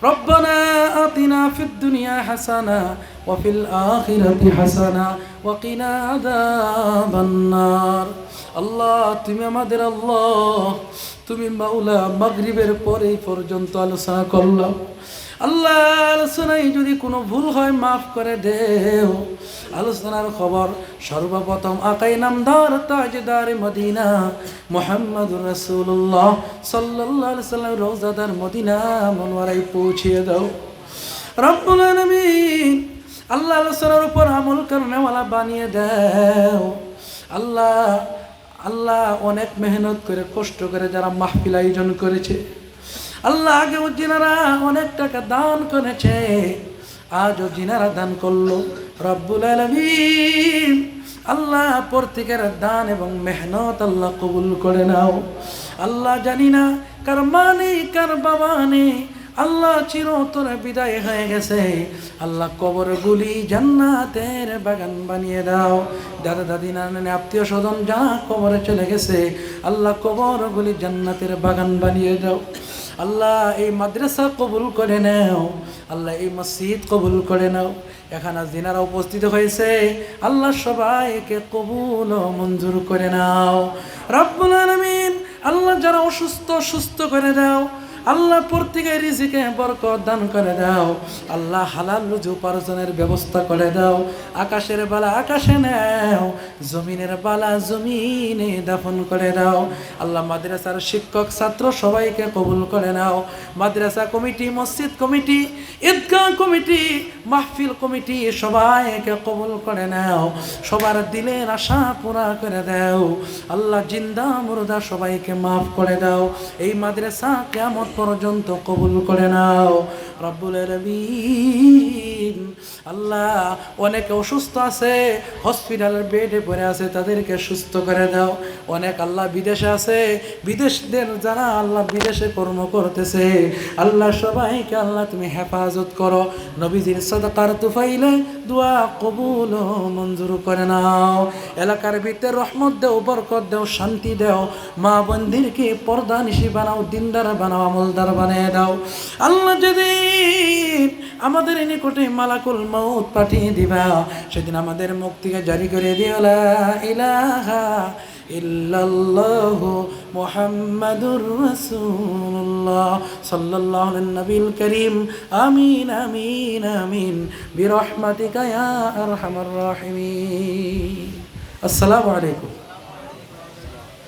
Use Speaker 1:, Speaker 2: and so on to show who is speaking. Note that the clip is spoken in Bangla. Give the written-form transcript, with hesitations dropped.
Speaker 1: রব্বানা আতিনা ফিদ দুনিয়া হাসানা ওয়া ফিল আখিরাতি হাসানা ওয়া কিনা আযাবান নার। আল্লাহ তুমি আমাদের আল্লাহ, তুমি মাওলা। মাগরিবের পরেই পর্যন্ত আলোচনা করলাম আল্লাহ, আলোচনায় যদি কোনো ভুল হয় মাফ করে দেও। আলোচনার খবর সর্বপ্রথম আকাই নামদার তাজদার মদিনা মুহাম্মদুর রাসূলুল্লাহ সাল্লাল্লাহু আলাইহি সাল্লাম রওজাদার মদিনা মুনওয়ারায় পৌঁছিয়ে দাও রব্বুল আলামিন। আল্লাহ আলোচনার উপর আমল করনেওয়ালা বানিয়ে দাও আল্লাহ। আল্লাহ অনেক মেহনত করে কষ্ট করে যারা মাহফিল আয়োজন করেছে আল্লাহ, আগেও জিনারা অনেক টাকা দান করেছে, আজও জিনারা দান করলো রব্বুল আলামিন। আল্লাহ প্রত্যেকের দান এবং মেহনত আল্লাহ কবুল করে নাও আল্লাহ। জানি না কার মা নেই কার বাবা নেই আল্লাহ, চিরতরে বিদায় হয়ে গেছে আল্লাহ। কবরগুলি জান্নাতের বাগান বানিয়ে দাও। দাদা দাদি নানা আত্মীয় স্বজন যা কবরে চলে গেছে আল্লাহ, কবরগুলি জান্নাতের বাগান বানিয়ে দাও আল্লাহ। এই মাদ্রাসা কবুল করে নাও আল্লাহ, এই মসজিদ কবুল করে নাও। এখানে যিনারা উপস্থিত হয়েছে আল্লাহ, সবাইকে কবুল ও মঞ্জুর করে নাও রব্বুল আলামিন। আল্লাহ যারা অসুস্থ সুস্থ করে দাও আল্লাহ, প্রত্যেকের রিজিকে বরকত দান করে দাও আল্লাহ। হালাল রুজি উপার্জনের ব্যবস্থা করে দাও। আকাশের বালা আকাশে নাও, জমিনের বালা জমিনে দাফন করে দাও আল্লাহ। মাদ্রাসার শিক্ষক ছাত্র সবাইকে কবুল করে নাও। মাদ্রাসা কমিটি, মসজিদ কমিটি, ঈদগাহ কমিটি, মাহফিল কমিটি সবাইকে কবুল করে নাও। সবার দিলের আশা পুরা করে দাও আল্লাহ। জিন্দা মুর্দা সবাইকে মাফ করে দাও। এই মাদ্রাসা কিয়ামত পর্যন্ত কবুল করে নাও রব্বুল আলামিন। আল্লাহ অনেকে অসুস্থ আছে, হসপিটালের বেডে পড়ে আছে, তাদেরকে সুস্থ করে দাও। অনেক আল্লাহ বিদেশে আছে, বিদেশদের যারা আল্লাহ বিদেশে কর্ম করতেছে আল্লাহ, সবাইকে আল্লাহ তুমি হেফাজত করো। নবীজির সাদাকার তুফাইলে দোয়া কবুল ও মঞ্জুর করে নাও। এলাকার ভিতরে রহমত দেও, বরকত দেও, শান্তি দেও। মা বন্দিরকে পর্দা নিশি বানাও, দিনদার বানাও, আমলদার বানিয়ে দাও আল্লাহ। যেদিন আমাদের নিকটে মালাকুল মউত পাঠিয়ে দিবা সেদিন আমাদের মুক্তিকে জারি করে দিও লা ইলাহা ইল্লাল্লাহু মুহাম্মাদুর রাসূলুল্লাহ সাল্লাল্লাহু আলাইহি নবিল করিম। আমিন আমিন আমিন বিরহমাতিকা ইয়া আরহামার রাহিমিন। আসসালামু আলাইকুম।